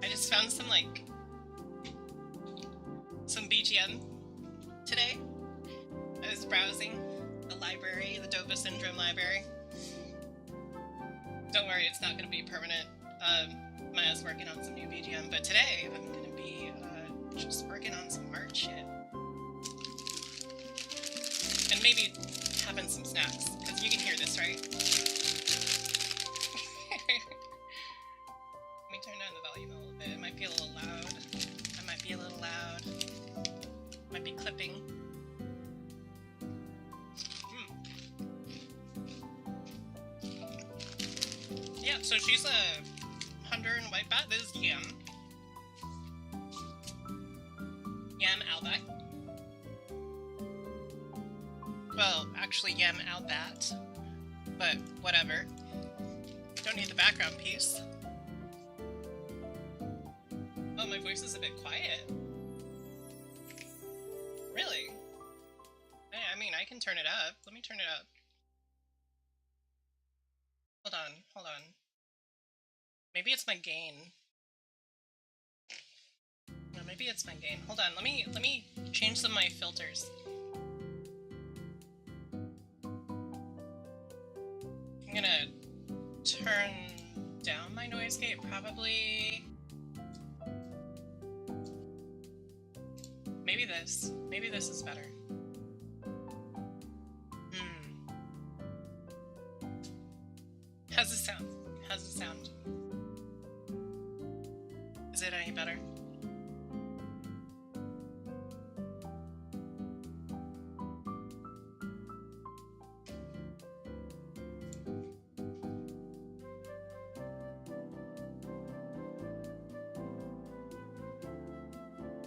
just found some BGM today. I was browsing the library, the Dopa Syndrome library. Don't worry, it's not going to be permanent. Maya's working on some new BGM, but today I'm going to be just working on some art shit. And maybe having some snacks, because you can hear this, right? Let me turn down the volume a little bit. It might be a little loud. I might be a little loud. Might be clipping. Yeah, so she's a hunter and white bat. This is Yam. Yam Albat. Well, actually Yam Albat, but whatever. Don't need the background piece. Oh, my voice is a bit quiet. Really? Hey, I mean, I can turn it up. Let me turn it up. Hold on. Maybe it's my gain. No, maybe it's my gain. Hold on, let me change some of my filters. I'm gonna turn down my noise gate, probably. Maybe this is better. How's it sound? Is it any better?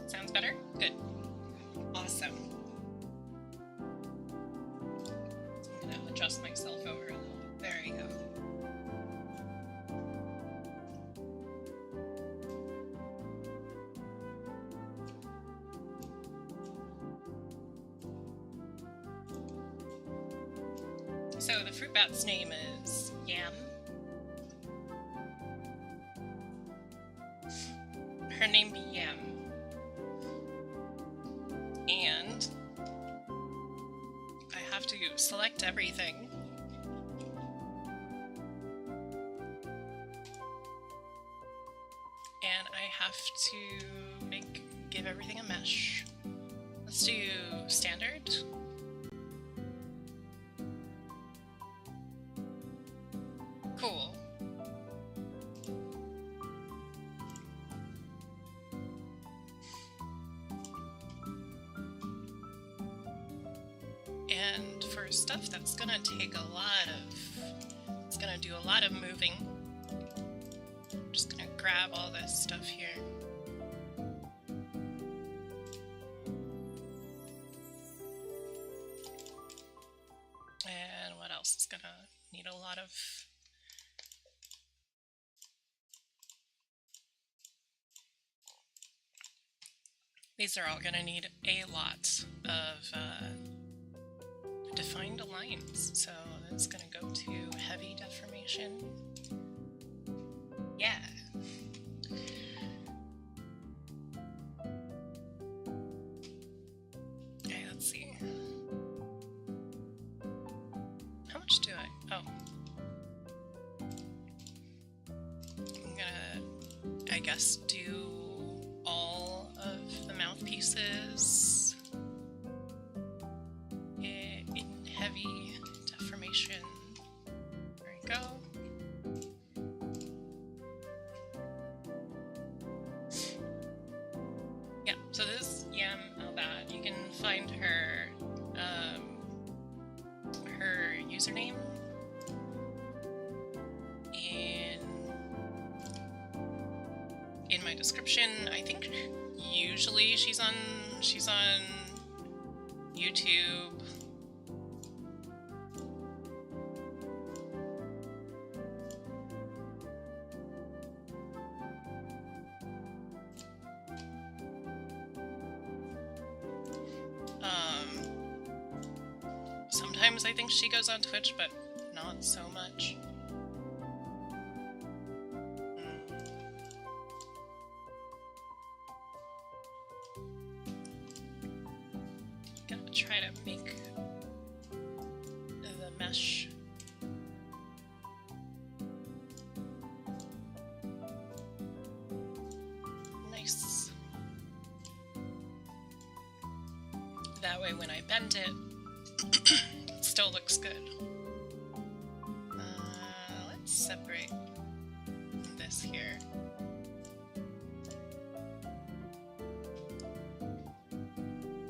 Sounds better? Good. Awesome. I'm gonna adjust myself over a little. There you go. So the fruit bat's name is Yam. Her name be Yam. And I have to select everything. And I have to give everything a mesh. Let's do standard. Cool. And for stuff that's gonna take it's gonna do a lot of moving. I'm just gonna grab all this stuff here. And what else is gonna need a lot of... These are all going to need a lot of defined lines, so it's going to go to heavy deformation. Yeah. Okay, let's see. How much do I... Oh. I'm gonna, I guess, do all of the mouthpieces in heavy deformation. There we go. Yeah, so this is Yam Albad. You can find her her username in my description. I think usually she's on YouTube. Sometimes I think she goes on Twitch, but not so much. Gonna try to make the mesh. Nice. That way when I bend it, it still looks good. Let's separate this here.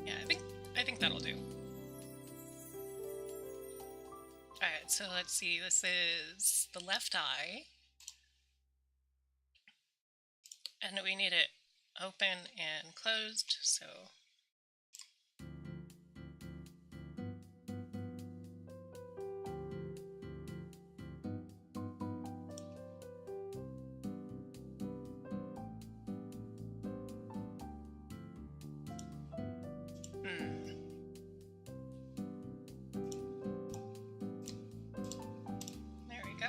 Yeah, I think that'll do. Alright, so let's see, this is the left eye. And we need it open and closed, so there we go.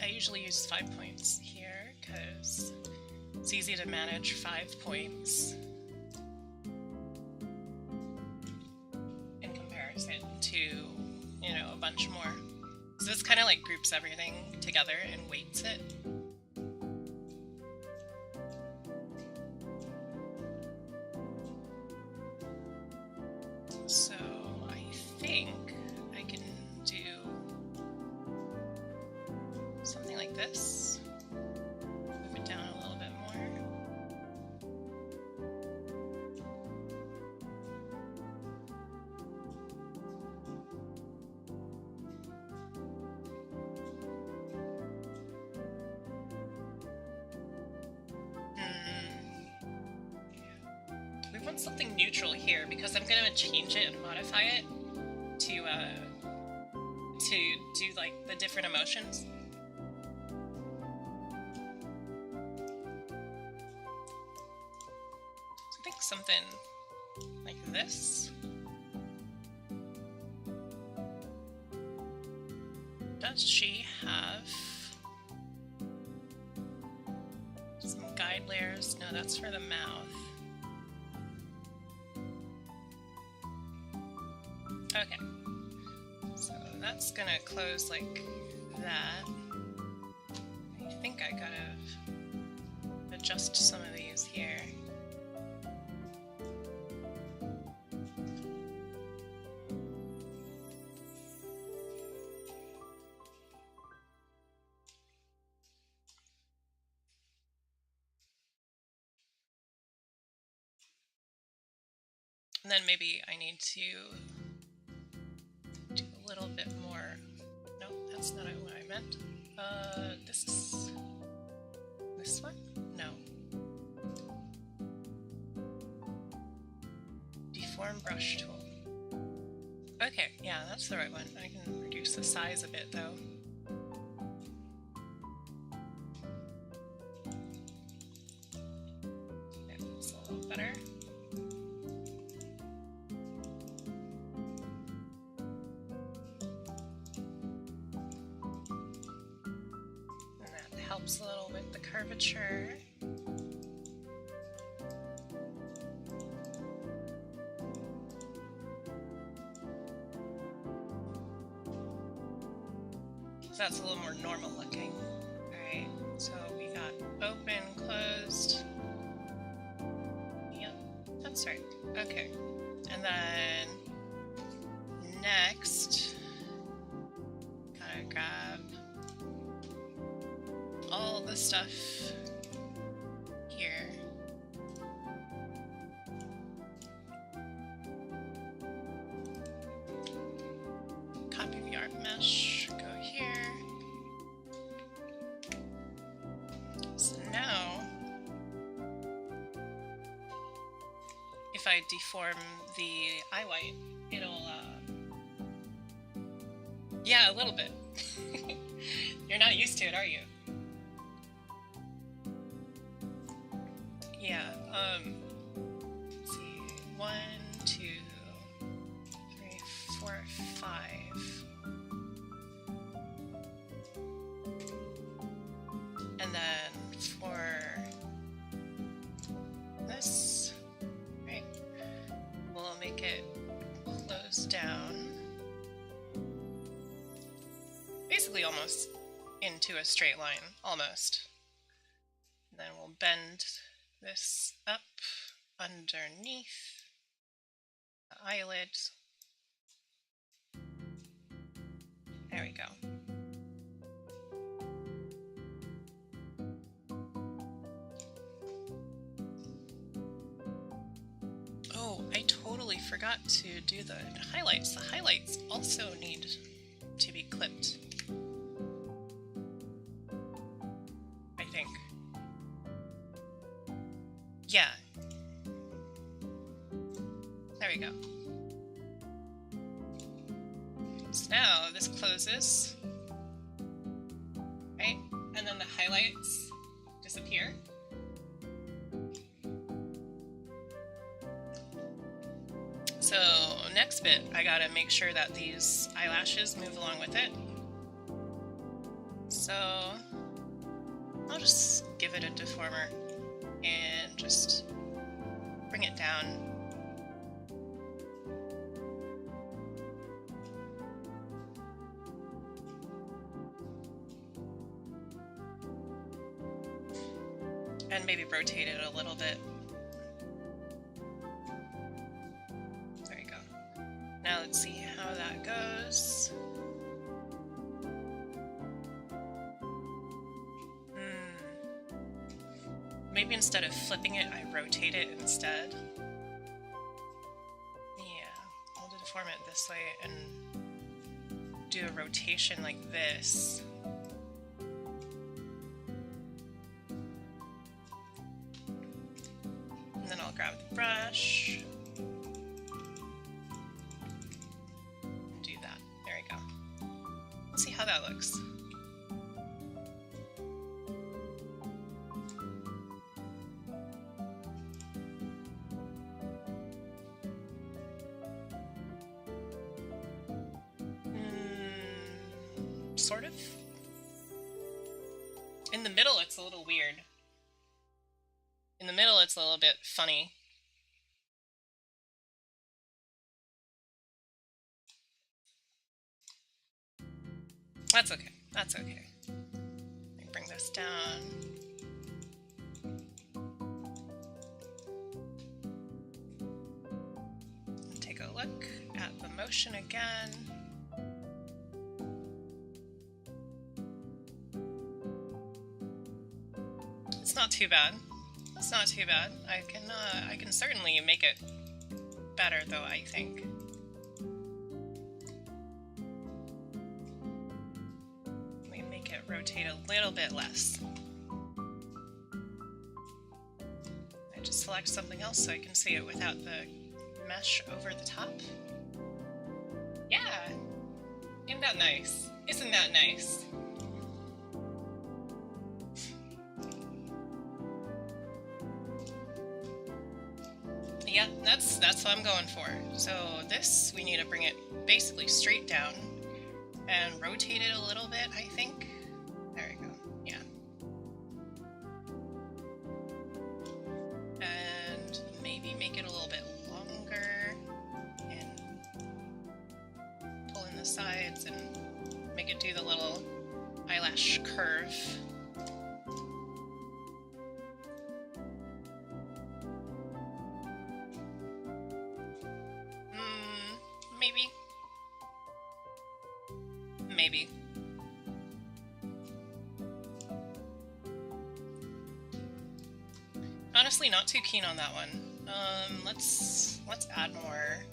I usually use 5 points here because it's easy to manage 5 points in comparison to, you know, a bunch more. So this kind of like groups everything together and weights it. So I think I can do something like this. Move it down a little bit more. We want something neutral here because I'm going to change it and modify it to do like the different emotions. So I think something like this. Does she have some guide layers? No, that's for the mouth. Okay, so that's gonna close like that. I think I gotta adjust some of these here. And then maybe I need to do a little bit more. No, that's not what I meant. This one? No. Deform brush tool. Okay, yeah, that's the right one. I can reduce the size a bit though. Okay, it's a little better. Helps a little with the curvature. So that's a little more normal looking. Alright, so we got open, closed. Yep, that's right. Okay. And then next, gotta grab all the stuff here. Copy the art mesh, go here. So now, if I deform the eye white, it'll, yeah, a little bit. You're not used to it, are you? Yeah, let's see, 1, 2, 3, 4, 5. And then for this, right, we'll make make it close down. Basically almost into a straight line, almost. Then we'll bend this up underneath the eyelid. There we go. Oh, I totally forgot to do the highlights. The highlights also need to be clipped, I think. Yeah. There we go. So now this closes, right? And then the highlights disappear. So next bit, I gotta make sure that these eyelashes move along with it. So I'll just give it a deformer and just bring it down. And maybe rotate it a little bit. There you go. Now let's see how that goes. Maybe instead of flipping it, I rotate it instead. Yeah, I'll deform it this way and do a rotation like this. And then I'll grab the brush and do that. There we go. Let's see how that looks. Sort of. In the middle, it's a little weird. In the middle, it's a little bit funny. That's okay. That's okay. Let me bring this down. Take a look at the motion again. It's not too bad. It's not too bad. I can certainly make it better though, I think. Let me make it rotate a little bit less. I just select something else so I can see it without the mesh over the top. Yeah! Isn't that nice? Isn't that nice? Yeah, that's what I'm going for. So this, we need to bring it basically straight down and rotate it a little bit, I think. There we go, yeah. And maybe make it a little bit longer and pull in the sides and make it do the little eyelash curve. Maybe. Honestly, not too keen on that one. Let's add more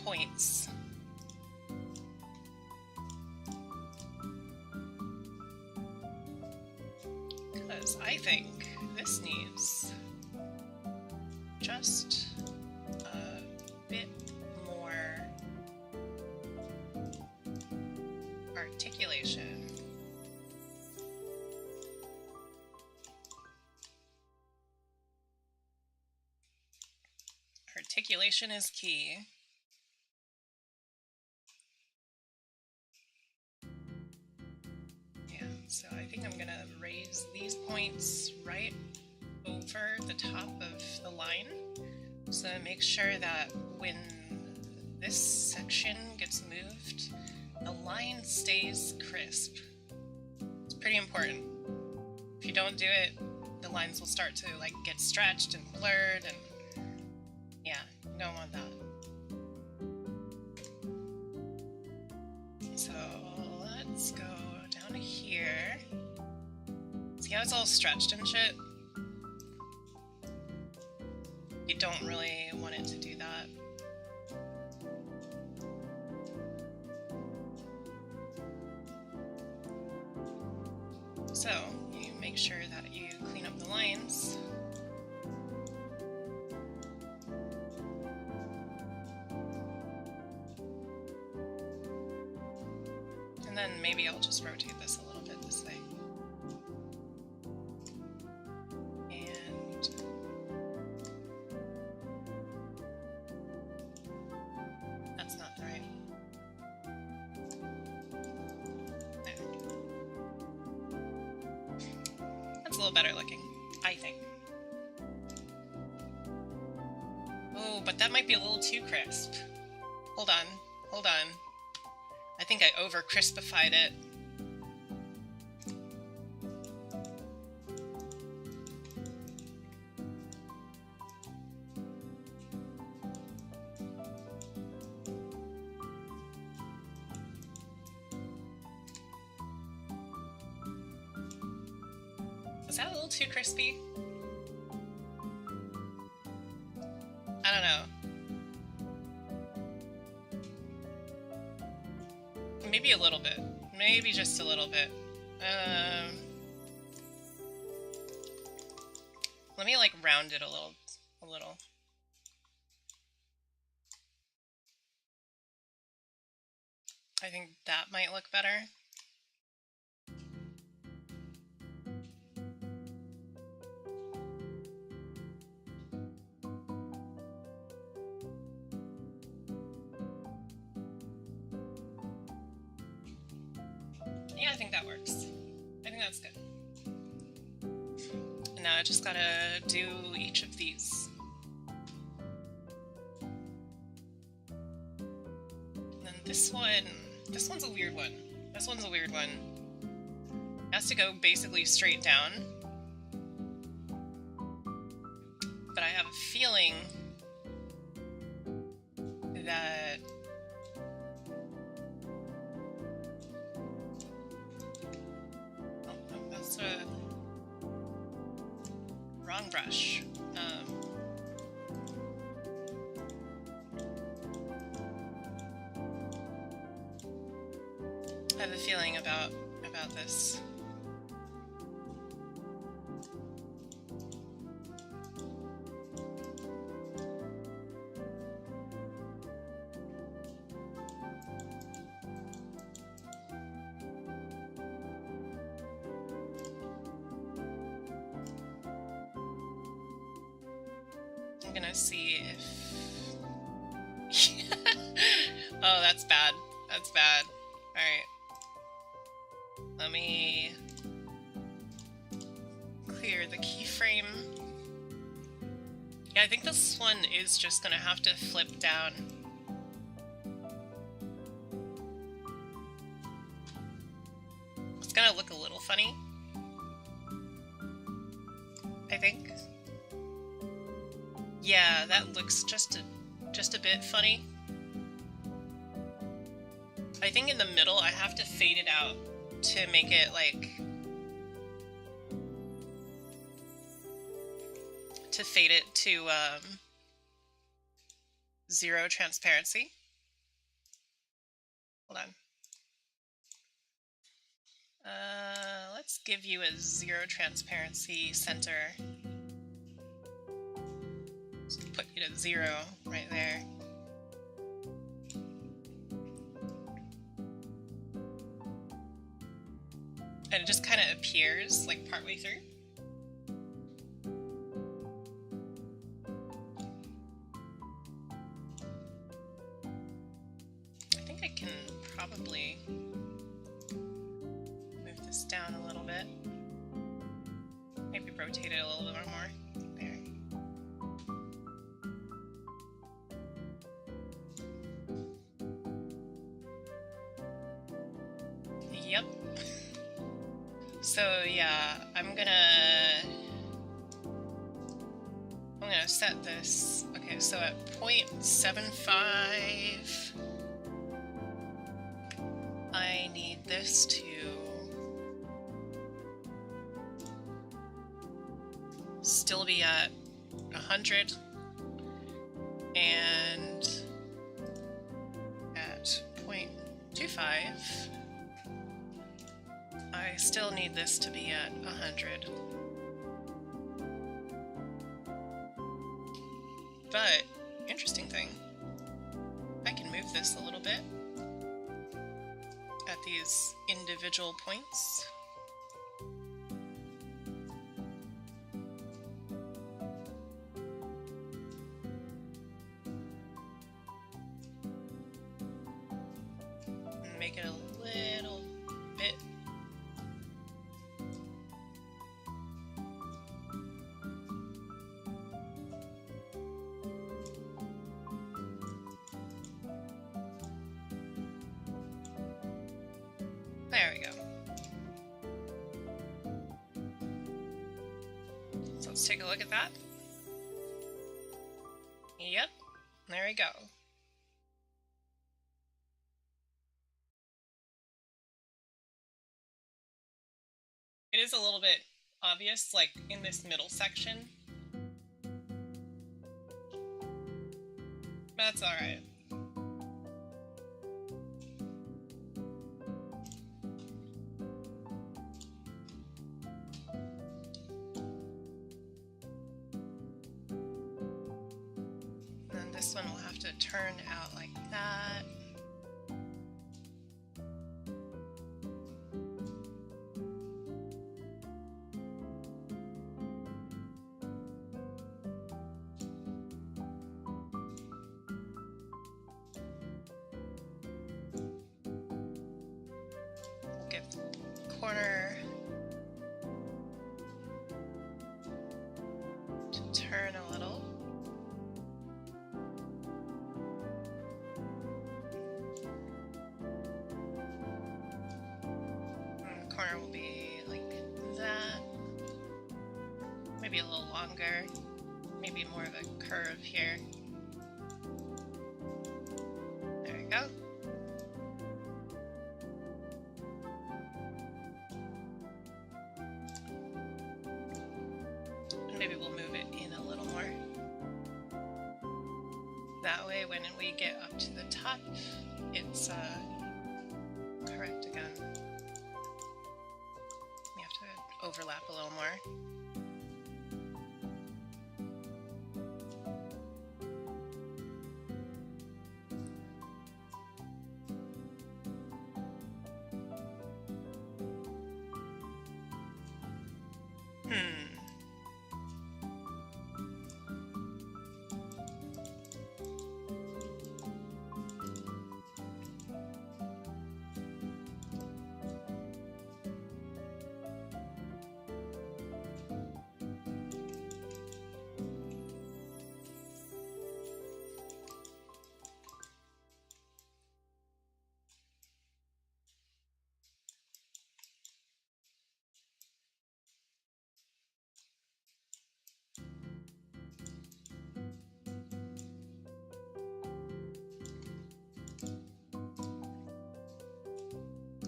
points. Because I think this needs just a bit more articulation. Articulation is key. Yeah, so I think I'm gonna raise these points right over the top of the line So make sure that when this section gets moved, the line stays crisp. It's pretty important. If you don't do it, the lines will start to like get stretched and blurred, and yeah, you don't want that. So let's go down to here. See how it's all stretched and shit? You don't really want it to do that. So, you make sure that you clean up the lines. And then maybe I'll just rotate this a little bit this way. And that's not the right. There. That's a little better looking, I think. Oh, but that might be a little too crisp. Hold on, hold on. I think I over-crispified it. Was that a little too crispy? I don't know. Maybe a little bit. Maybe just a little bit. Let me like round it a little. I think that might look better. Yeah, I think that works. I think that's good. And now I just gotta do each of these. And then this one's a weird one. This one's a weird one. It has to go basically straight down. But I have a feeling that that's a wrong brush. I have a feeling about this. I'm gonna see if... Oh, that's bad. That's bad. Alright. Let me clear the keyframe. Yeah, I think this one is just gonna have to flip down. It's gonna look a little funny, I think. Yeah, that looks just a bit funny. I think in the middle I have to fade it out to make it like... to fade it to 0 transparency. Hold on. Let's give you a 0 transparency center. So put you to 0 right there. And it just kind of appears like partway through. I think I can probably move this down a little bit. Maybe rotate it a little bit more. There. So yeah, I'm gonna set this. Okay, so at 0.75, I need this to still be at 100, and at 0.25, I still need this to be at 100. But, interesting thing, I can move this a little bit at these individual points. And make it a little bit there we go. So let's take a look at that. Yep, there we go. It is a little bit obvious, like in this middle section. But that's alright. This one will have to turn out like that. We'll get the corner to turn a little. Will be like that, maybe a little longer, maybe more of a curve here. There we go. And maybe we'll move it in a little more. That way when we get up to the top, it's correct again. Overlap a little more.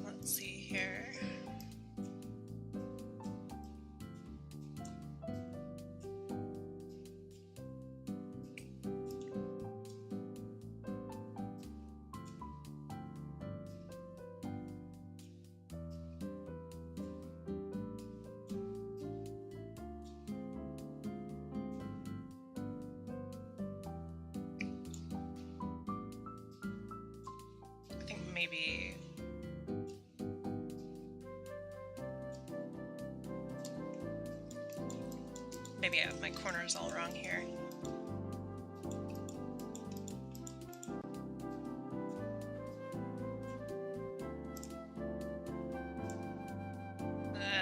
Let's see here. I think maybe I have my corners all wrong here.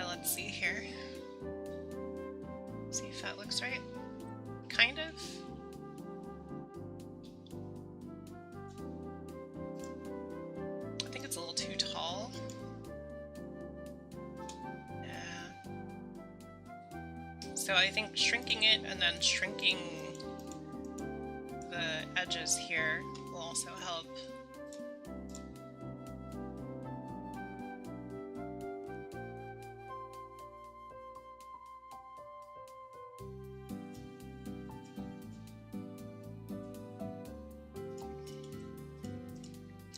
Let's see here. See if that looks right. Kind of. I think it's a little too tall. So I think shrinking it and then shrinking the edges here will also help.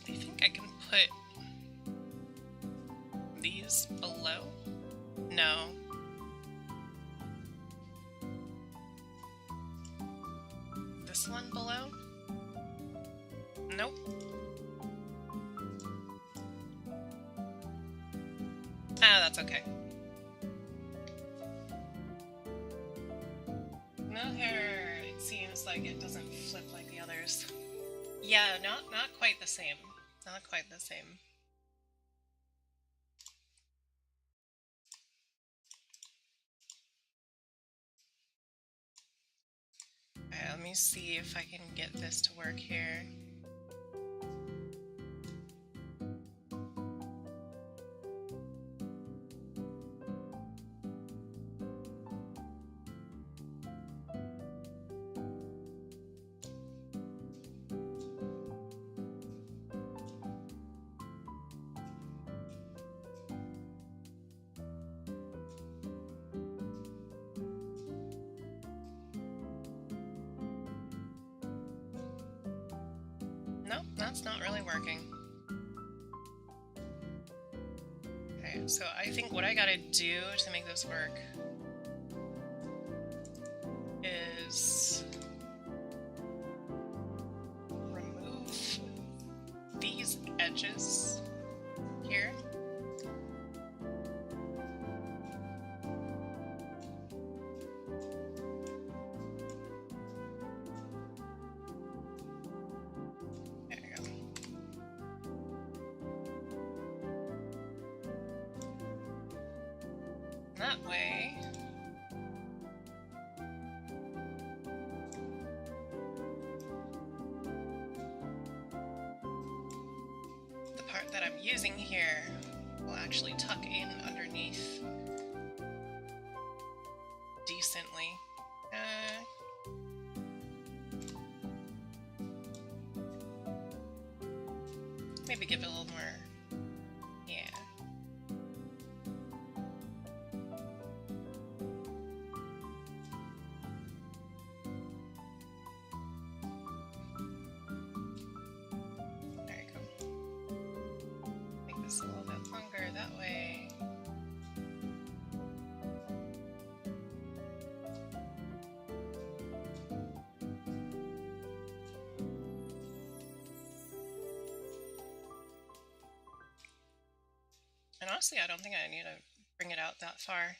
I think I can put these below. No. This one below? Nope. Ah, that's okay. No hair, it seems like it doesn't flip like the others. Yeah, not quite the same. Not quite the same. Alright, let me see if I can get this to work here. Nope, that's not really working. Okay, so I think what I gotta do to make this work is remove these edges here. That way, the part that I'm using here will actually tuck in underneath decently. Maybe give it a little more, yeah. A little bit longer that way. And honestly, I don't think I need to bring it out that far.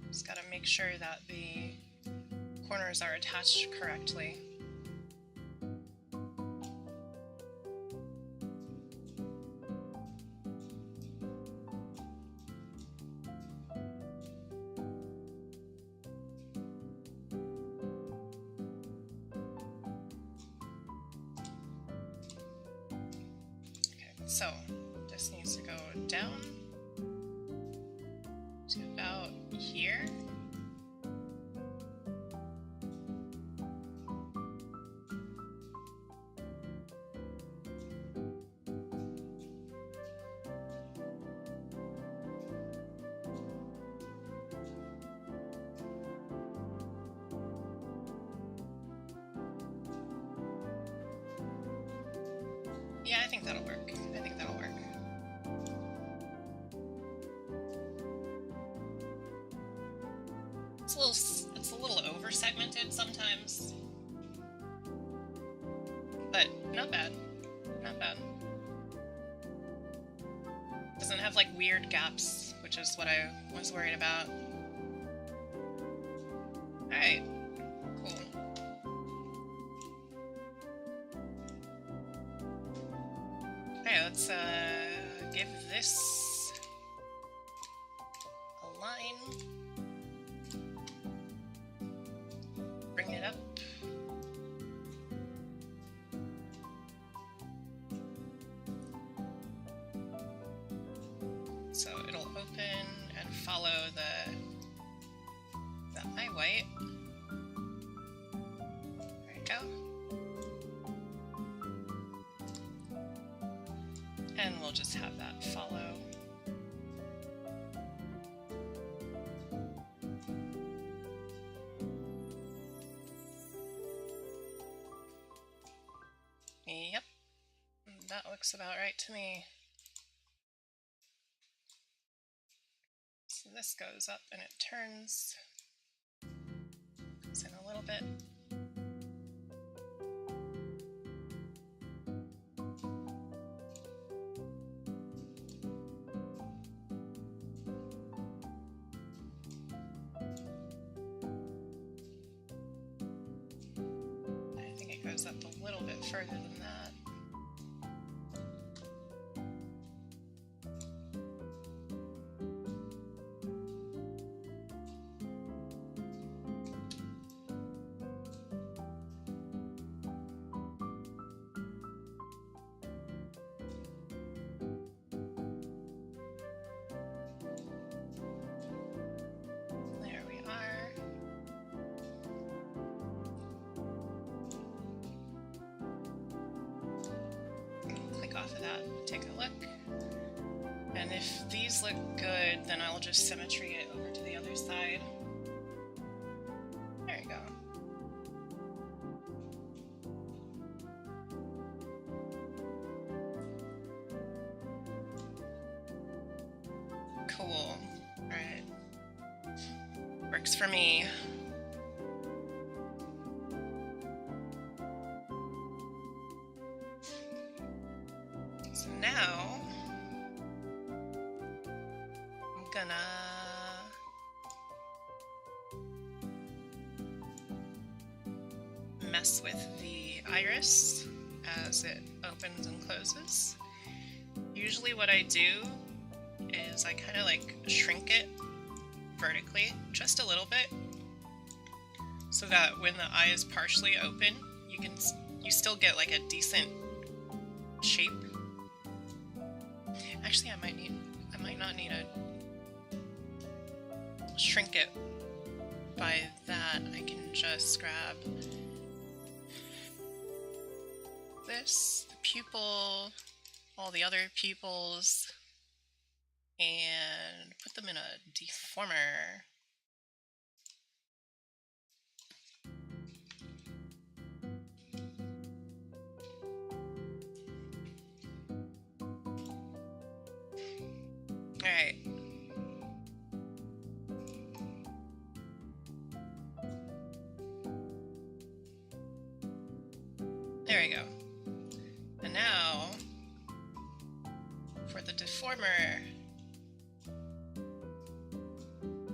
Just gotta make sure that the corners are attached correctly. So, this needs to go down to about here. Yeah, I think that'll work. I think that'll work. It's a little over segmented sometimes, but not bad. Not bad. Doesn't have like weird gaps, which is what I was worried about. Alright, cool. Alright, let's give this a line. Bring it up. open and follow the eye white. There we go. And we'll just have that follow. Yep, that looks about right to me. So this goes up and it turns. Goes in a little bit. I think it goes up a little bit further than that. Off of that, take a look, and if these look good, then I'll just symmetry it over to the other side. There you go. Cool. Alright. Works for me. Now, I'm gonna mess with the iris as it opens and closes. Usually what I do is I kind of like shrink it vertically just a little bit so that when the eye is partially open, you still get like a decent shape. Actually, I might not need to shrink it by that. I can just grab this, the pupil, all the other pupils, and put them in a deformer. Alright. There we go. And now, for the deformer,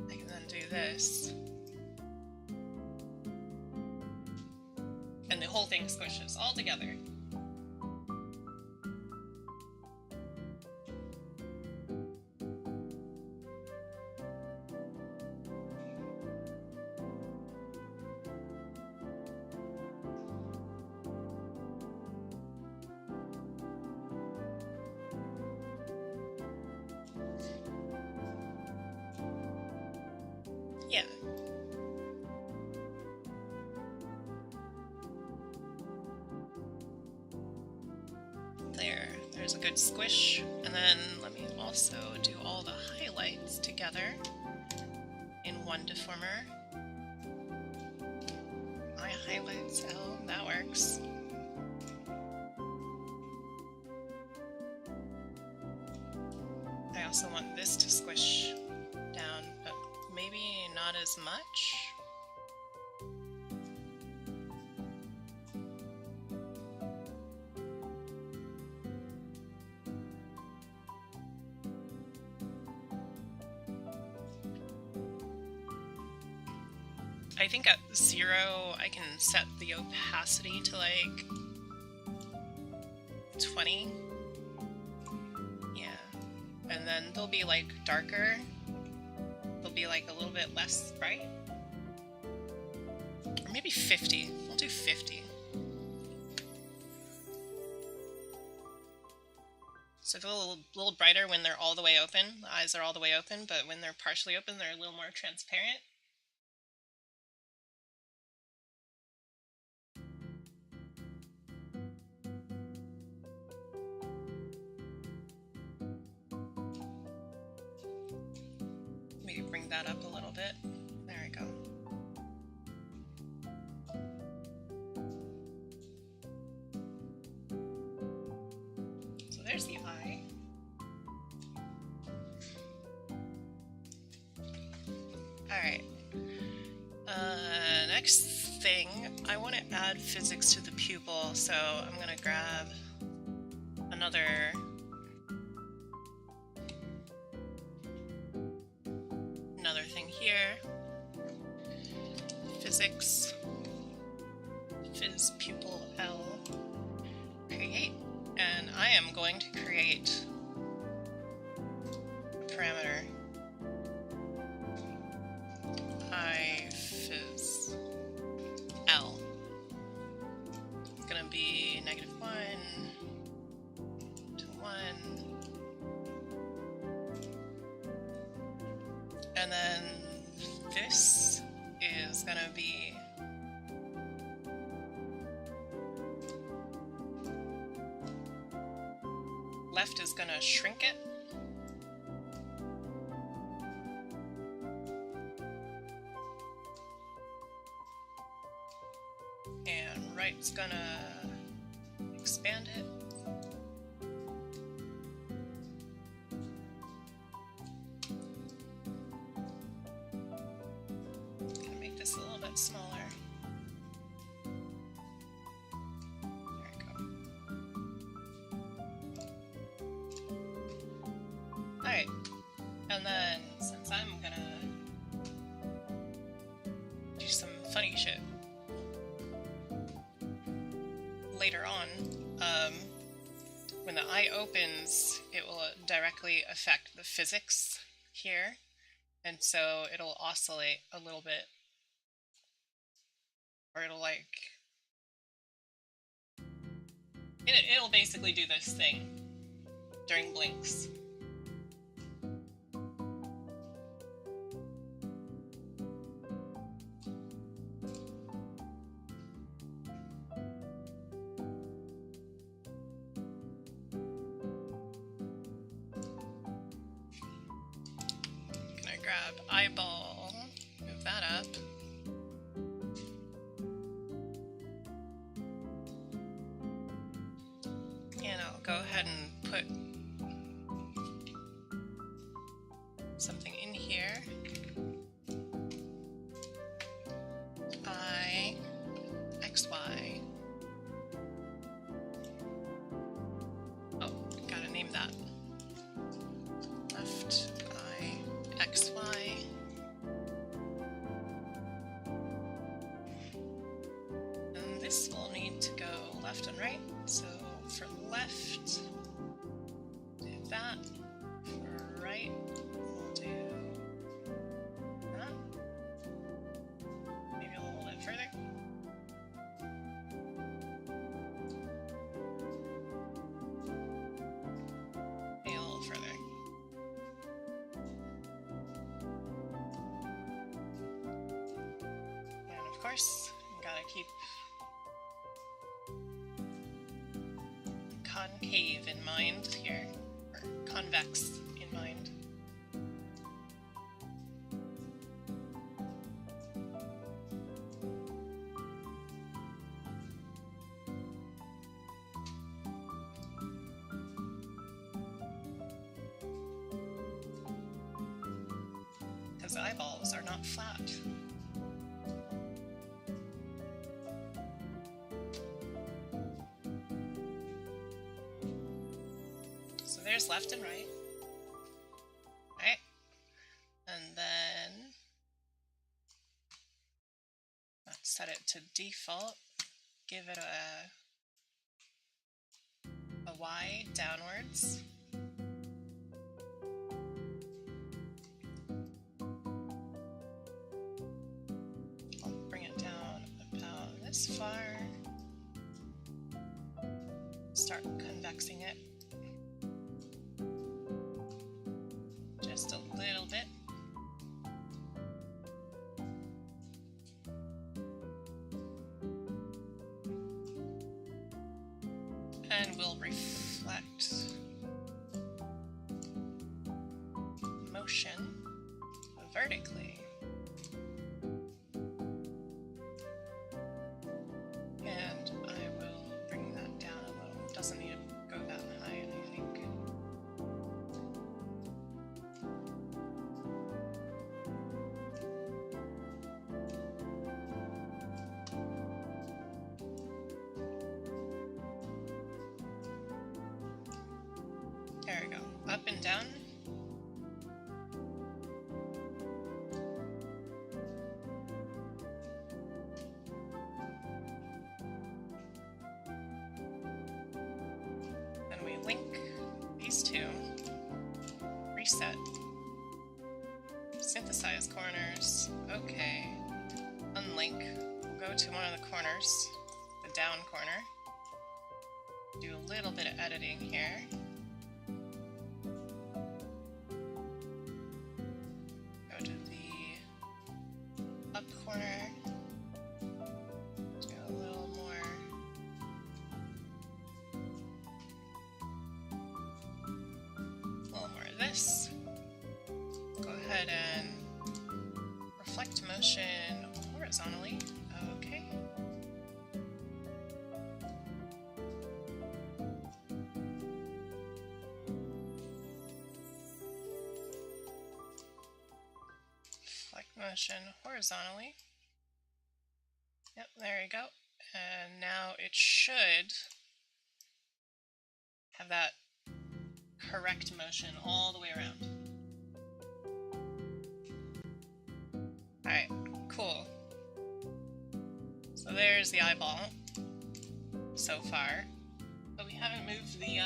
I can then do this. And the whole thing squishes all together. Yeah. There's a good squish. And then let me also do all the highlights together in one deformer. My highlights, oh, that works. I also want this to squish down, but maybe not as much. I think at 0, I can set the opacity to like 20. Yeah. And then they'll be like darker. They'll be like a little bit less bright. Or maybe 50. We'll do 50. So it's a little brighter when they're all the way open. The eyes are all the way open, but when they're partially open, they're a little more transparent. Maybe bring that up a little bit. There we go. So there's the eye. Alright. Next thing, I want to add physics to the pupil, so I'm going to grab another thing here. Physics, phys pupil L, create, and I am going to create a parameter I phys L. It's gonna be -1 to 1, and then this is gonna be left is gonna shrink it. And right's gonna expand it. Gonna make this a little bit smaller. There we go. Alright, and then since I'm gonna do some funny shit later on, when the eye opens, it will directly affect the physics here, and so it'll oscillate a little bit, or it'll like, it'll basically do this thing during blinks. Grab eyeball, move that up. And I'll go ahead and put something in here. I, X, Y. Oh, gotta name that. Left, I, X, Y. And this will need to go left and right. So for left, do that. For right, we'll do that. Maybe a little bit further. Maybe a little further. Of course, you gotta keep concave in mind here, or convex in mind. Because eyeballs are not flat. So there's left and right. Right? And then let's set it to default. Give it a Y downwards. I'll bring it down about this far. Start convexing it. then we'll reflect motion vertically. And I will bring that down a little. It doesn't need to go that high, I think. There we go. Up and down. Then we link these two. Reset. Synthesize corners. Okay. Unlink. We'll go to one of the corners, the down corner. Do a little bit of editing here. Corner, do a little more, of this. Go ahead and reflect motion horizontally. Okay. Motion horizontally. Yep, there you go. And now it should have that correct motion all the way around. Alright, cool. So there's the eyeball so far. But we haven't moved the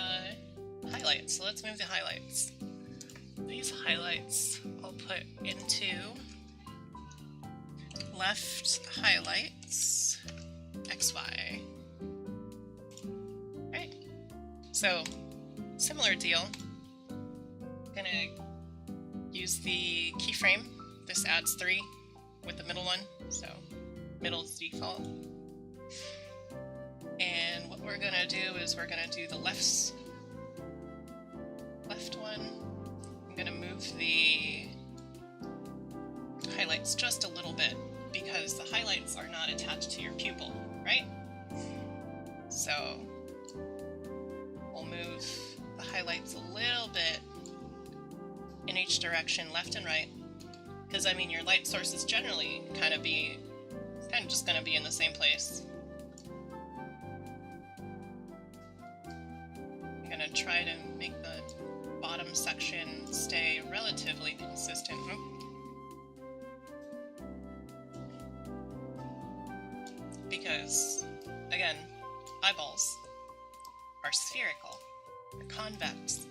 highlights, so let's move the highlights. These highlights I'll put into left highlights, XY. Right. So, similar deal. Gonna use the keyframe. This adds 3 with the middle one, so middle's default. And what we're gonna do is we're gonna do the left one. I'm gonna move the highlights just a little bit, because the highlights are not attached to your pupil, right? So we'll move the highlights a little bit in each direction, left and right, because I mean your light sources generally kind of just going to be in the same place. I'm going to try to make the bottom section stay relatively consistent. Because, again, eyeballs are spherical, they're convex.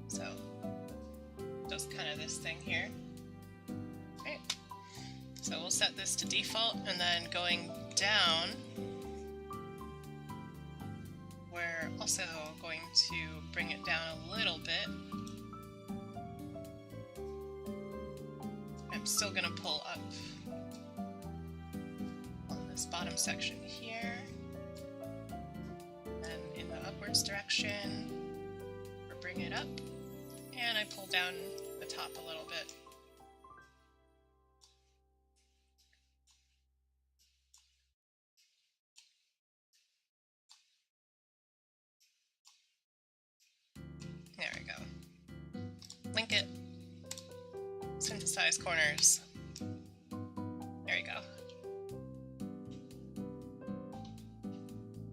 So, just kind of this thing here. Okay. So we'll set this to default, and then going down, we're also going to bring it down a little bit. I'm still going to pull up this bottom section here, and in the upwards direction, we'll bring it up, and I pull down the top a little bit. There we go. Link it. Synthesize corners. There we go.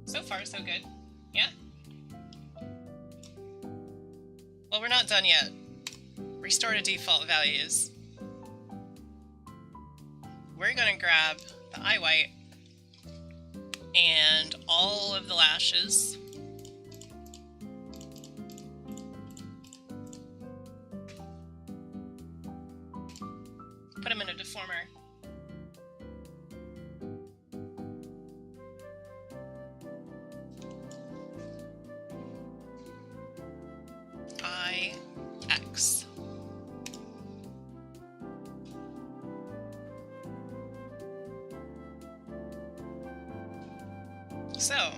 So far, so good. Yeah? Well, we're not done yet. Restore to default values. We're gonna grab the eye white and all of the lashes. Put them in a deformer. X. So,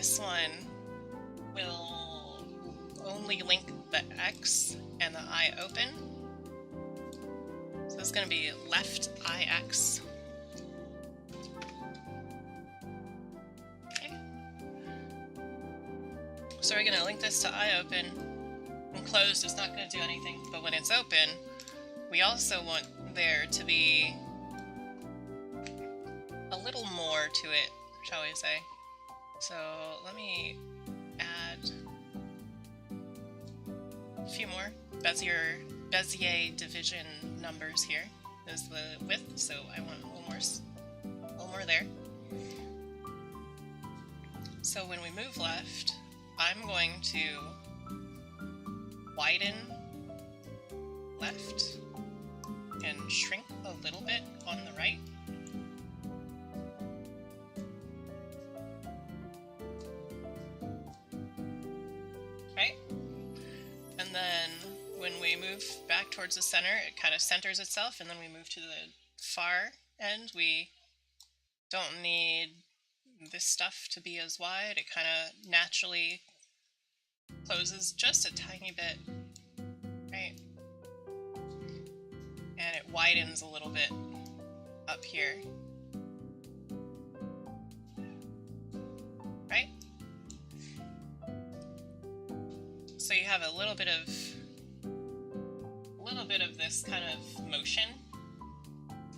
this one will only link the X and the eye open. So it's going to be left IX. Okay. So we're going to link this to eye open. When closed, it's not going to do anything, but when it's open, we also want there to be a little more to it, shall we say. So let me add a few more Bezier division numbers here. Is the width, so I want a little more there. So when we move left, I'm going to widen left and shrink a little bit on the right. Right? And then when we move back towards the center, it kind of centers itself, and then we move to the far end. We don't need this stuff to be as wide. It kind of naturally closes just a tiny bit, right? And it widens a little bit up here, right? So you have a little bit of this kind of motion.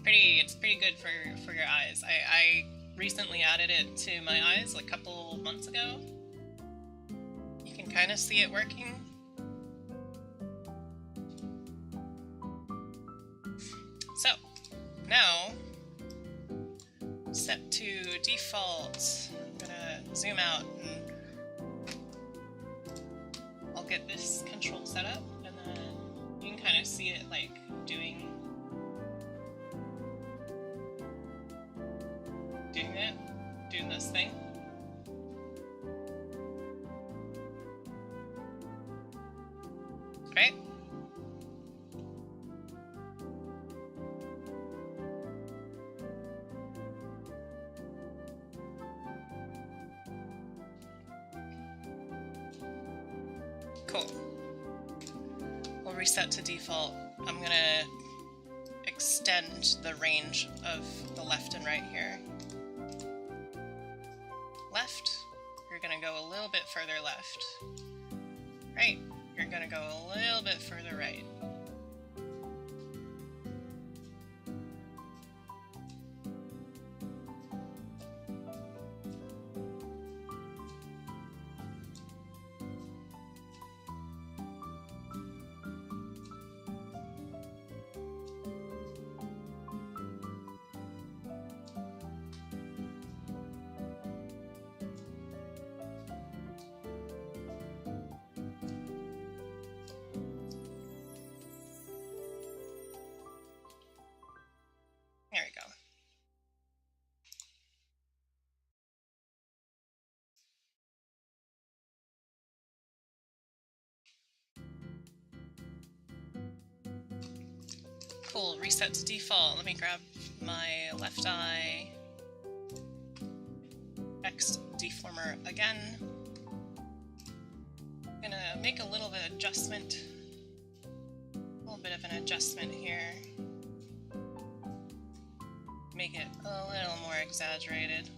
It's pretty good for your eyes. I recently added it to my eyes like a couple months ago. You can kind of see it working. So now set to default. I'm gonna zoom out and I'll get this control set up, and then you can kind of see it like doing this thing. Right? Cool. We'll reset to default. I'm gonna extend the range of the left and right here. Left, you're gonna go a little bit further left. Right, you're gonna go a little bit further right. There we go. Cool, reset to default. Let me grab my left eye X deformer again. I'm gonna make a little bit of adjustment. A little bit of an adjustment here. Make it a little more exaggerated.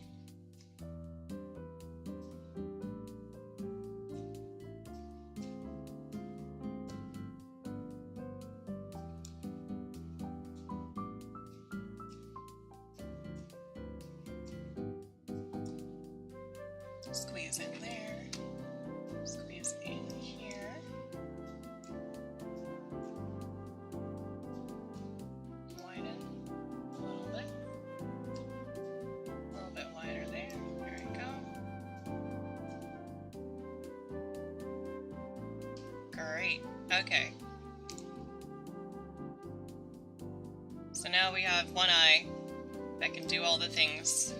Squeeze in there, squeeze in here. Widen a little bit. A little bit wider there. There we go. Great. Okay. So now we have one eye that can do all the things.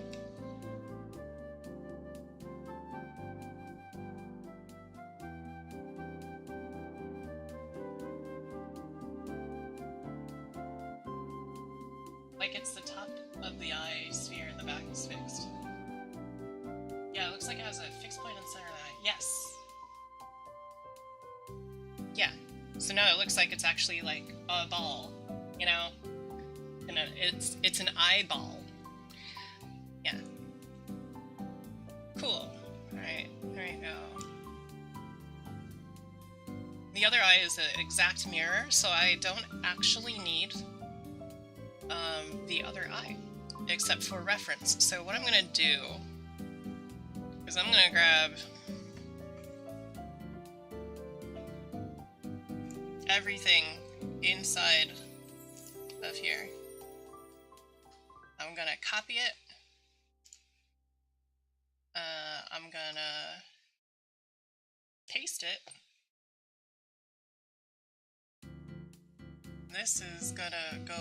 Like it's the top of the eye sphere and the back is fixed. Yeah, looks like it has a fixed point in the center of the eye. Yes. Yeah. So now it looks like it's actually like a ball, you know? And it's an eyeball. Yeah. Cool. Alright, there you go. The other eye is an exact mirror, so I don't actually need the other eye, except for reference. So what I'm gonna do is I'm gonna grab everything inside of here. I'm gonna copy it. I'm gonna paste it. This is gonna go,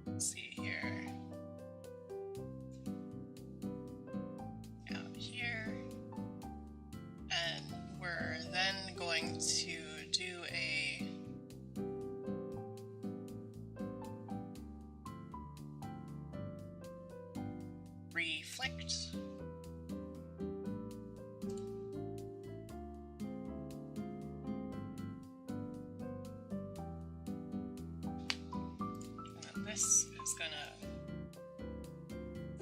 let's see here, out here, and we're then going to do a reflect. This is gonna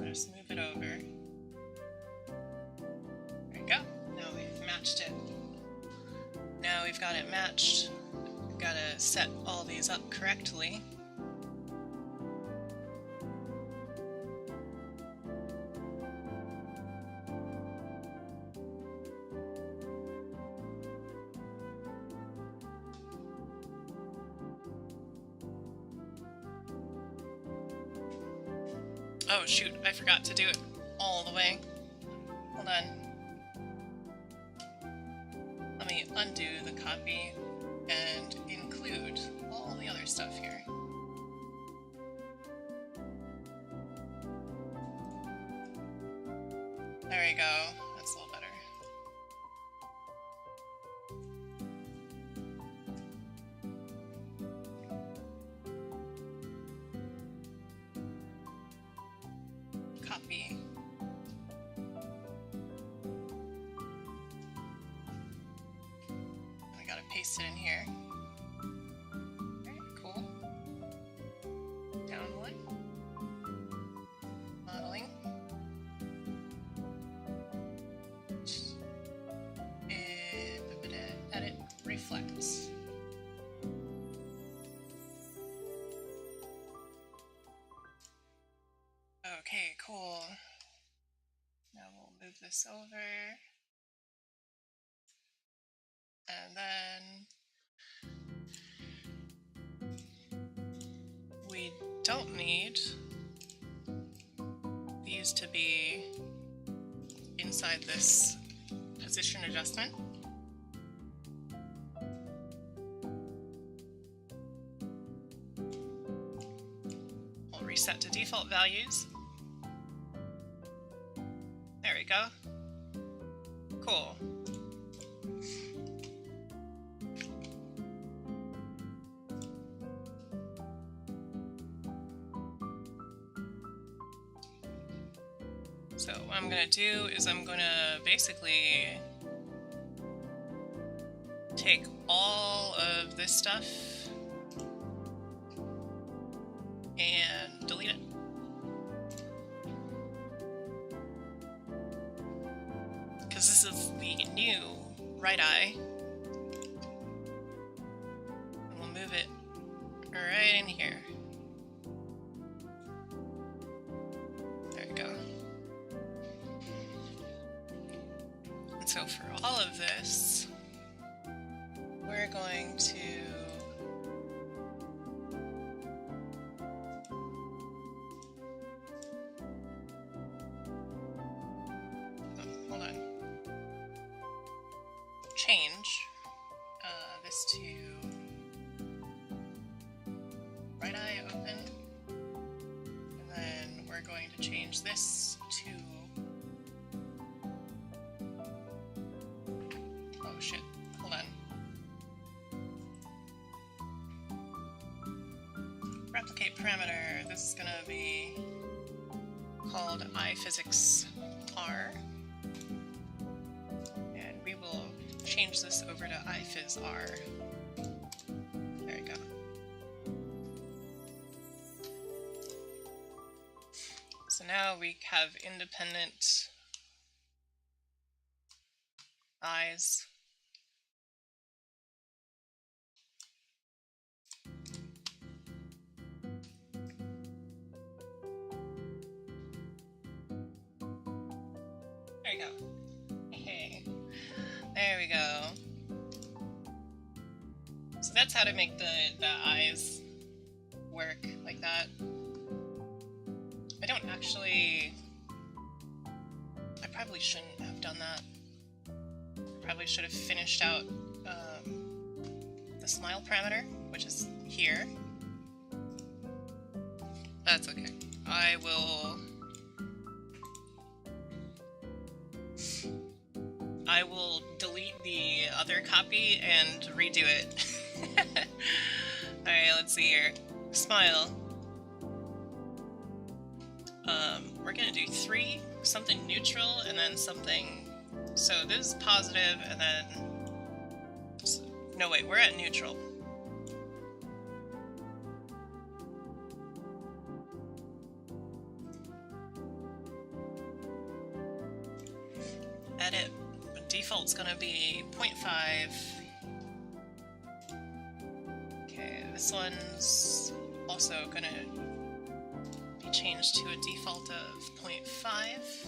just move it over. There we go. Now we've matched it. Now we've got it matched. We've got to set all these up correctly. Oh shoot, I forgot to do it all the way. Hold on. Let me undo the copy and include all the other stuff here. There we go. That's a little better. Copy. I gotta paste it in here. Alright, cool. Download. Modeling. Edit. Reflect. Okay, cool. Now we'll move this over. And then we don't need these to be inside this position adjustment. We'll reset to default values. There we go. Cool. So what I'm gonna do is I'm gonna basically take all of this stuff and delete it. Because this is the new right eye. And we'll move it right in here. There we go. And so for all of this, we're going to change this to right eye open, and then we're going to change this to, oh shit, hold on, replicate parameter. This is gonna be called iPhysics R. And we will change this over to iPhys R. There we go. So now we have independent eyes. There we go. Hey, there we go. So that's how to make the eyes work like that. I don't actually... I probably shouldn't have done that. I probably should have finished out the smile parameter, which is here. That's okay. I will delete the other copy and redo it. Alright, let's see here. Smile. We're gonna do 3, something neutral, and then something... So this is positive, and then... No, wait, we're at neutral. Edit. The default's gonna be 0.5. Okay, this one's also gonna be changed to a default of 0.5.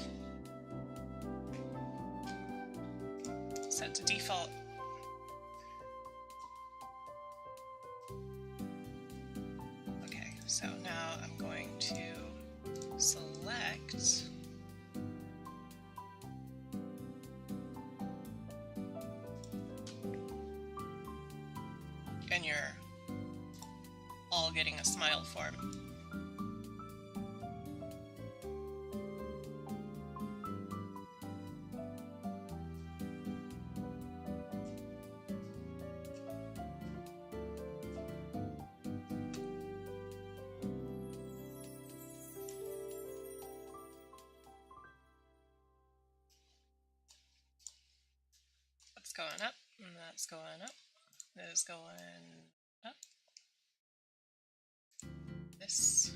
Set to default. Okay, so now I'm going to select and you're all getting a smile form. That's going up, and that's going up. This is going up. This.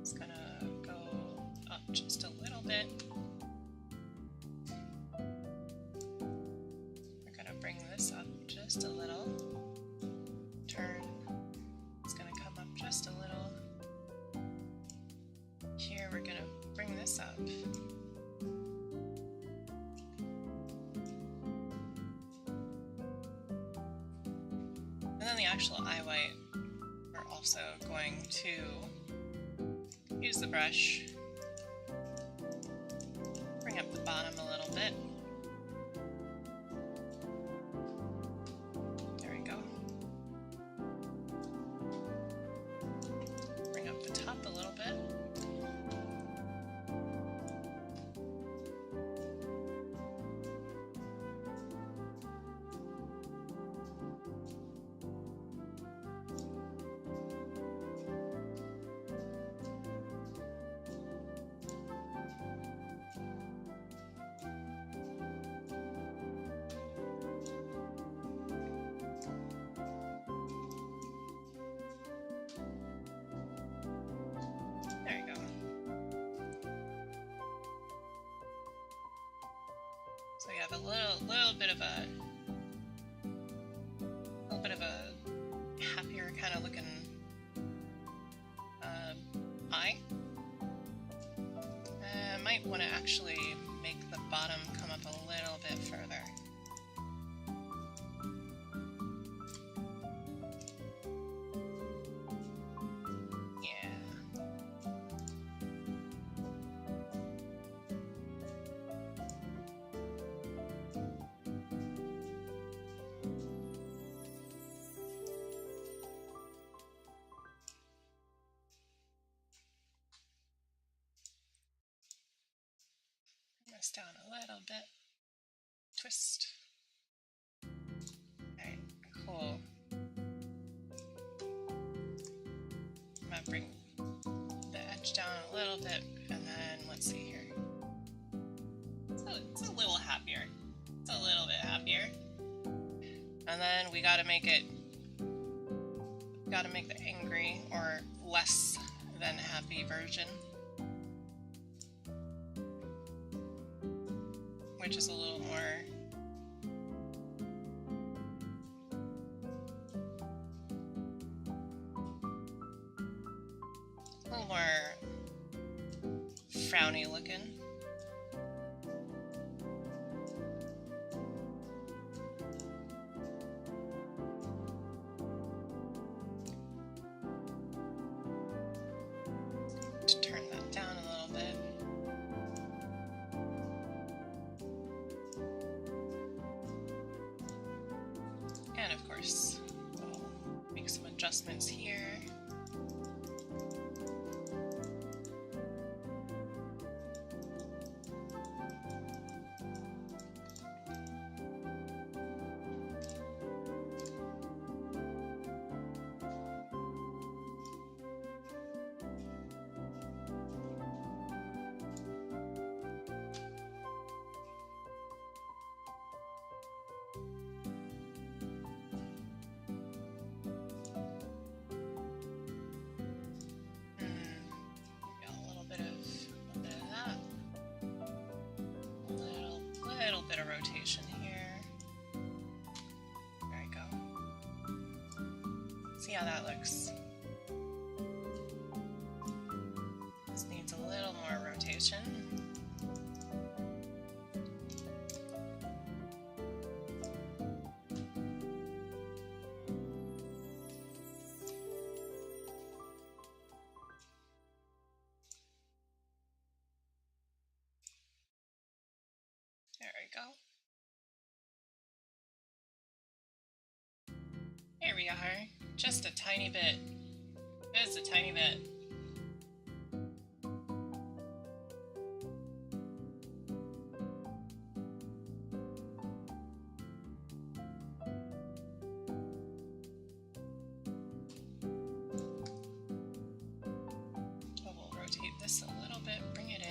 It's gonna go up just a little bit. We're gonna bring this up just a little. Turn. It's gonna come up just a little. Here we're gonna bring this up. And then the actual eye white, we're also going to use the brush, bring up the bottom a little bit. There we go. Bring up the top a little bit. There you go. So you have a little bit of a happier kind of looking eye. I might want to actually make the bottom come up a little bit further. This down a little bit. Twist. Alright, cool. little bit, and then let's see here. It's a little happier. It's a little bit happier. And then we gotta make the angry or less than happy version, which is a little more frowny looking. To turn that down a little bit. And of course, we'll make some adjustments here. Bit of rotation here. There we go. See how that looks. This needs a little more rotation. There we go. There we are. Just a tiny bit. Just a tiny bit. We'll rotate this a little bit, bring it in.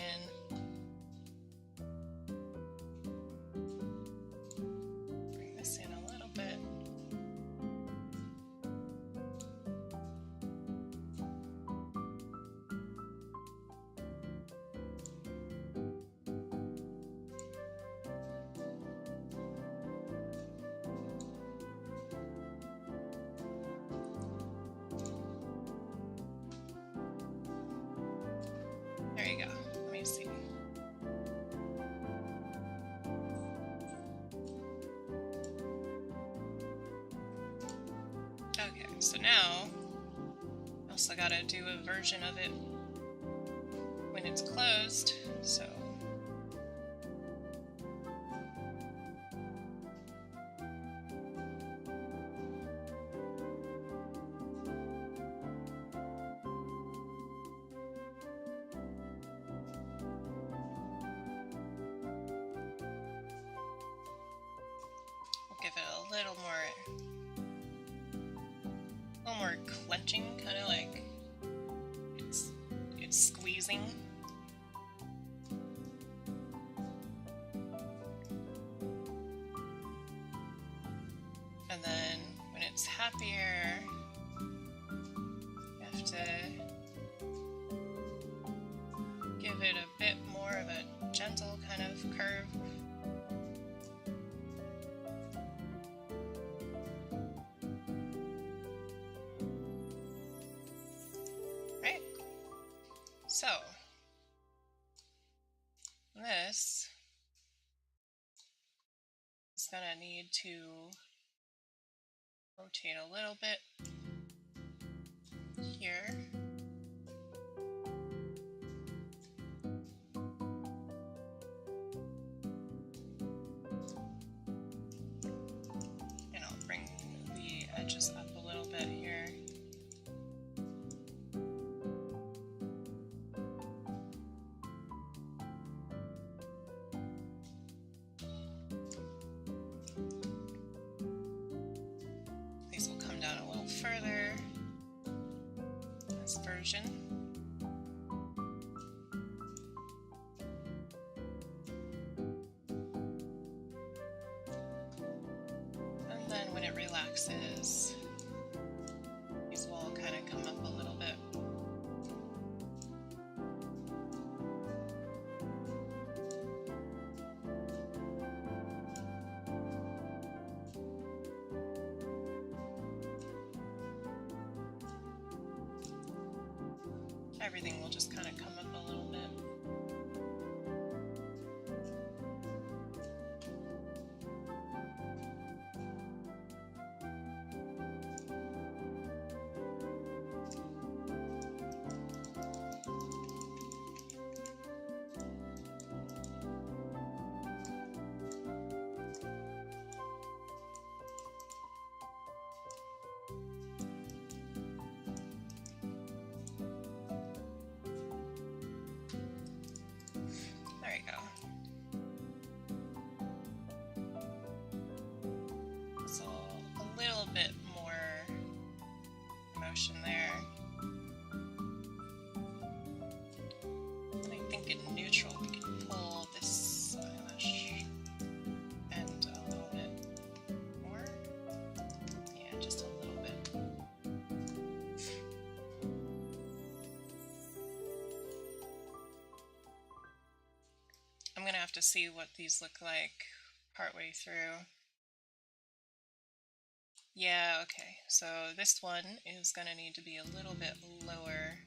There you go. Let me see. Okay, so now I also gotta do a version of it when it's closed, so give it a little more clenching, kind of like it's squeezing. And then when it's happier, you have to give it a bit more of a gentle kind of curve. So, this is going to need to rotate a little bit here. And I'll bring the edges up a little bit here. Down a little further, this version. X's. These will all kind of come up a little bit. Everything will just kind of come up a little bit. There you go. So a little bit more motion there. And I think in neutral we can pull this eyelash end a little bit more. Yeah, just a little bit. I'm gonna have to see what these look like partway through. Yeah, okay, so this one is gonna need to be a little bit lower.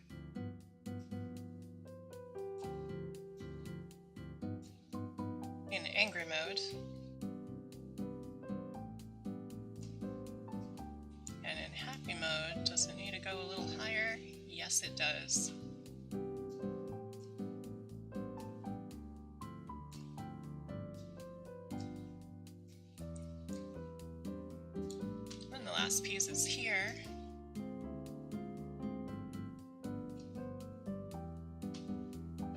In angry mode. And in happy mode, does it need to go a little higher? Yes, it does. Last piece is here.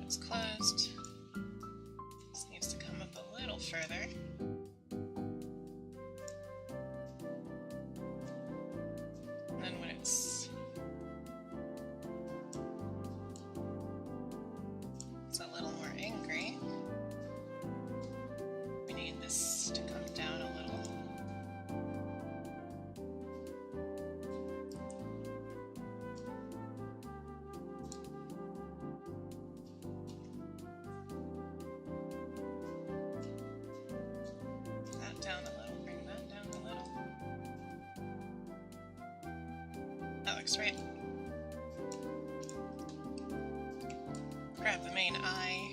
It's closed. This needs to come up a little further. And then when it's a little more angry, we need this to come down a little. Down a little, bring that down a little. That looks right. Grab the main eye,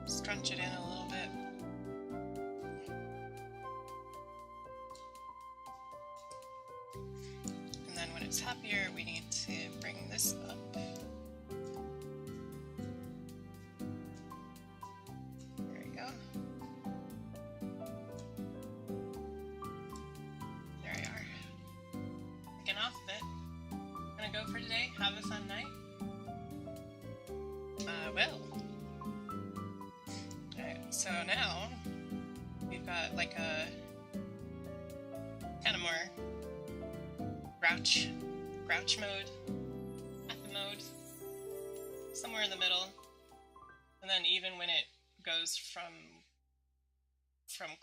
scrunch it in a little bit. And then when it's happier, we need to bring this up. For today, have a fun night. Well. Alright, so now we've got like a kind of more grouch mode, happy mode, somewhere in the middle, and then even when it goes from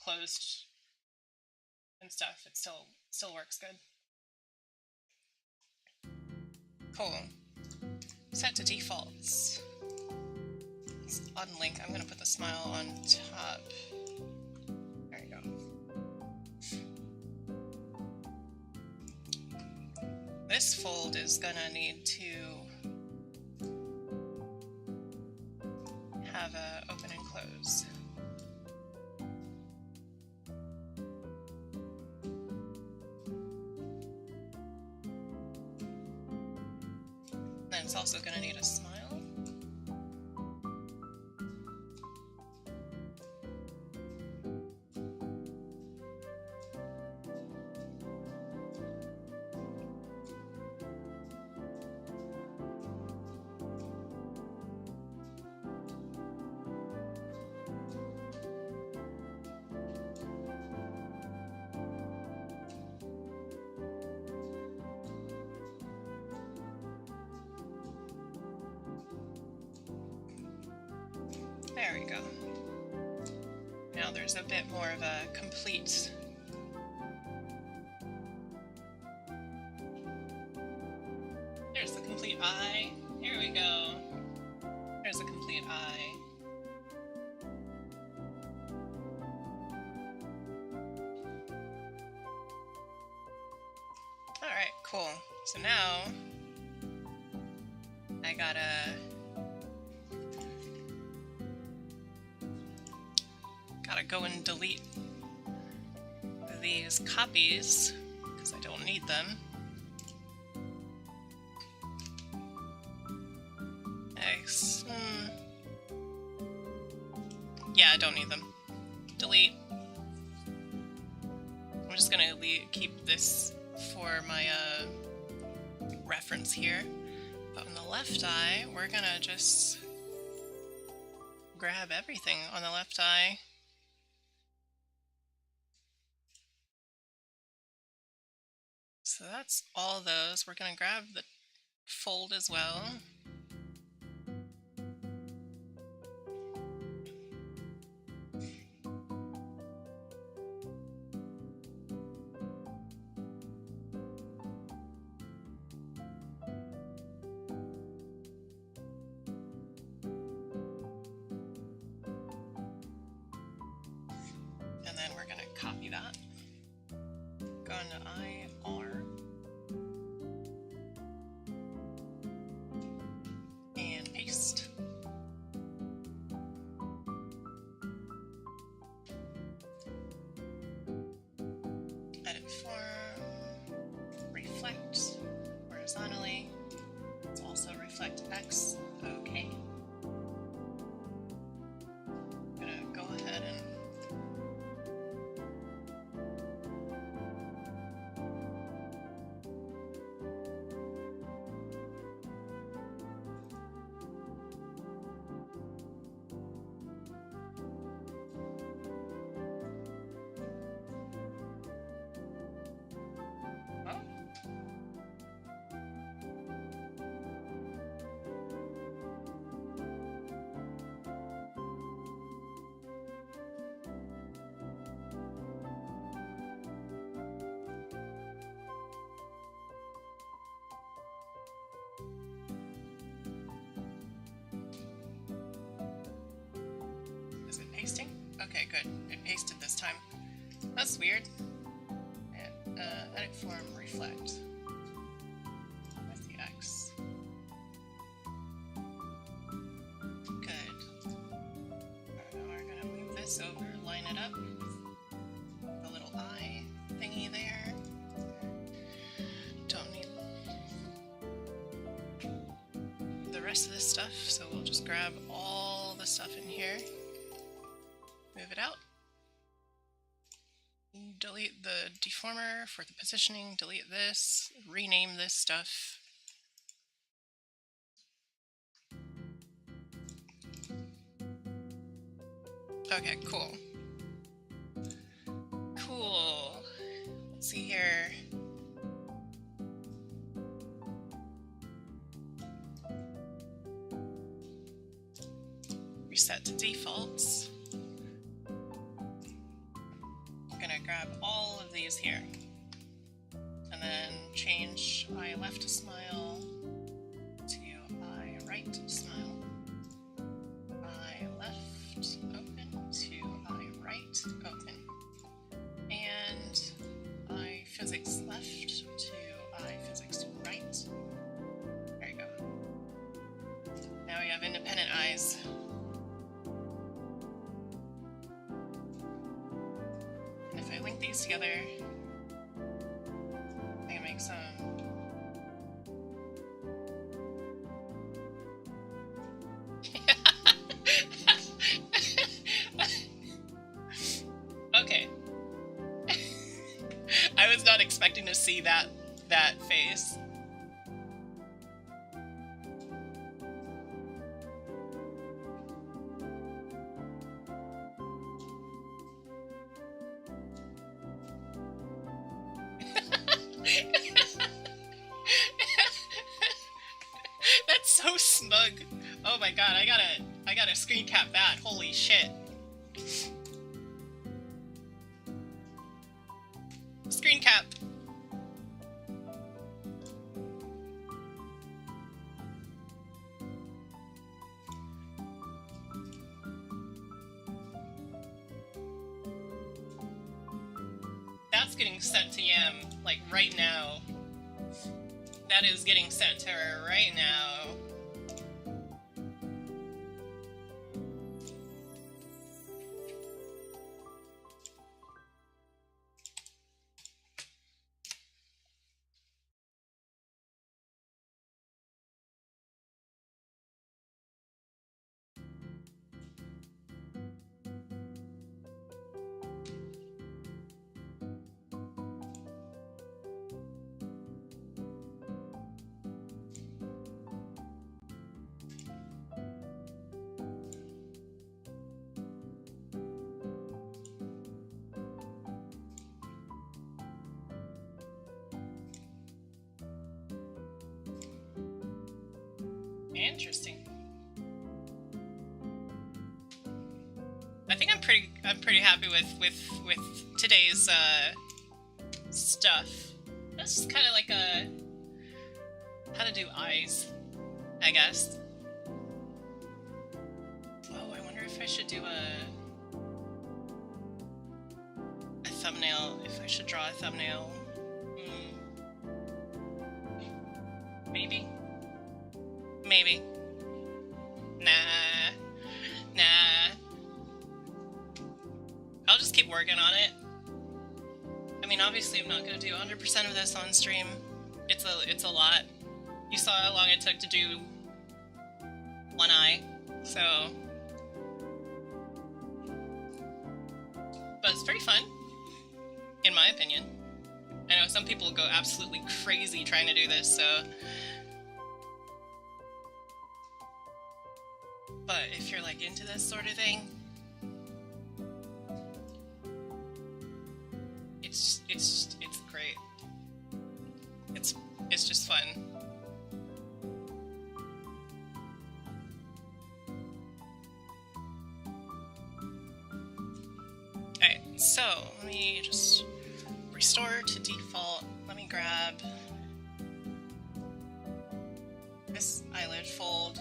closed and stuff, it still works good. Cool. Set to defaults. Let's unlink. I'm gonna put the smile on top. There you go. This fold is gonna need to have a open and close. It's also going to need a smile. There we go. Now there's a bit more of a complete complete eye. Here we go. There's a complete eye. Alright, cool. So now I gotta go and delete these copies because I don't need them. X. Yeah, I don't need them. Delete. I'm just gonna keep this for my reference here. But on the left eye, we're gonna just grab everything on the left eye. So that's all of those. We're gonna grab the fold as well. And then we're gonna copy that. Go into IR. And paste. Edit form. Reflect horizontally. Let's also reflect X. Okay. I'm gonna go ahead and pasting? Okay, good. It pasted this time. That's weird. Edit form, reflect. With the X. Good. Alright, now we're gonna move this over, line it up. The little eye thingy there. Don't need the rest of this stuff, so we'll just grab all the stuff in here. Move it out. Delete the deformer for the positioning, delete this, rename this stuff. Okay, cool. Cool. Let's see here. Reset to defaults. Grab all of these here and then change eye left smile to eye right smile, eye left open to eye right open, and eye physics left to eye physics right. There you go. Now we have independent eyes. Link these together, I can make some okay. I was not expecting to see that face. That's so smug. Oh my god, I gotta screen cap that. Holy shit. Screen cap. That's getting sent to Yam, like, right now. That is getting sent to her right now. Interesting. I think I'm pretty happy with today's stuff. That's just kind of like a how to do eyes, I guess. Oh, I wonder if I should do a thumbnail. If I should draw a thumbnail. Maybe. Maybe. Nah. I'll just keep working on it. I mean, obviously I'm not going to do 100% of this on stream. It's a lot. You saw how long it took to do one eye, so... But it's pretty fun, in my opinion. I know some people go absolutely crazy trying to do this, so... But if you're like into this sort of thing, it's great. It's just fun. Alright, so let me just restore to default. Let me grab this eyelid fold.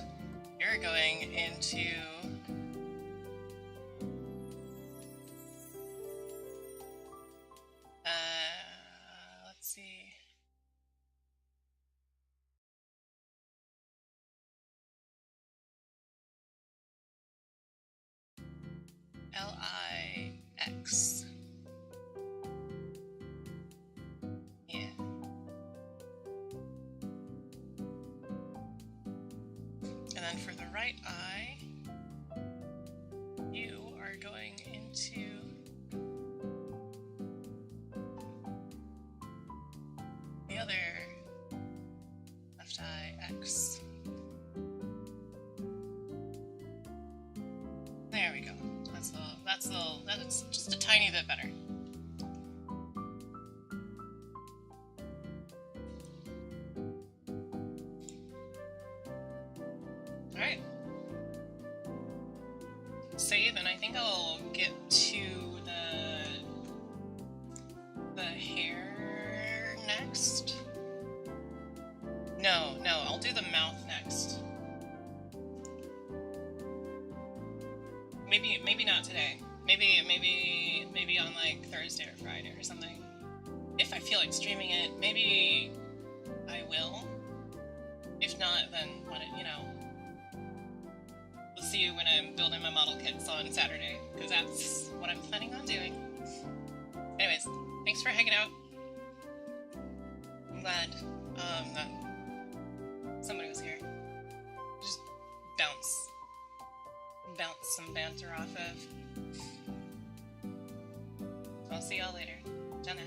You're going into let's see. Lix. Yeah. And then for the right eye, you are going into the other left eye, X. There we go. That's just a tiny bit better. Alright. Save, and I think I'll get to the hair next. No, I'll do the mouth next. Maybe not today. Maybe on like Thursday or Friday or something. If I feel like streaming it, maybe I will. If not, then we'll see you when I'm building my model kits on Saturday, because that's what I'm planning on doing. Anyways, thanks for hanging out. I'm glad that somebody was here. Just bounce some banter off of. So I'll see y'all later. Jenna.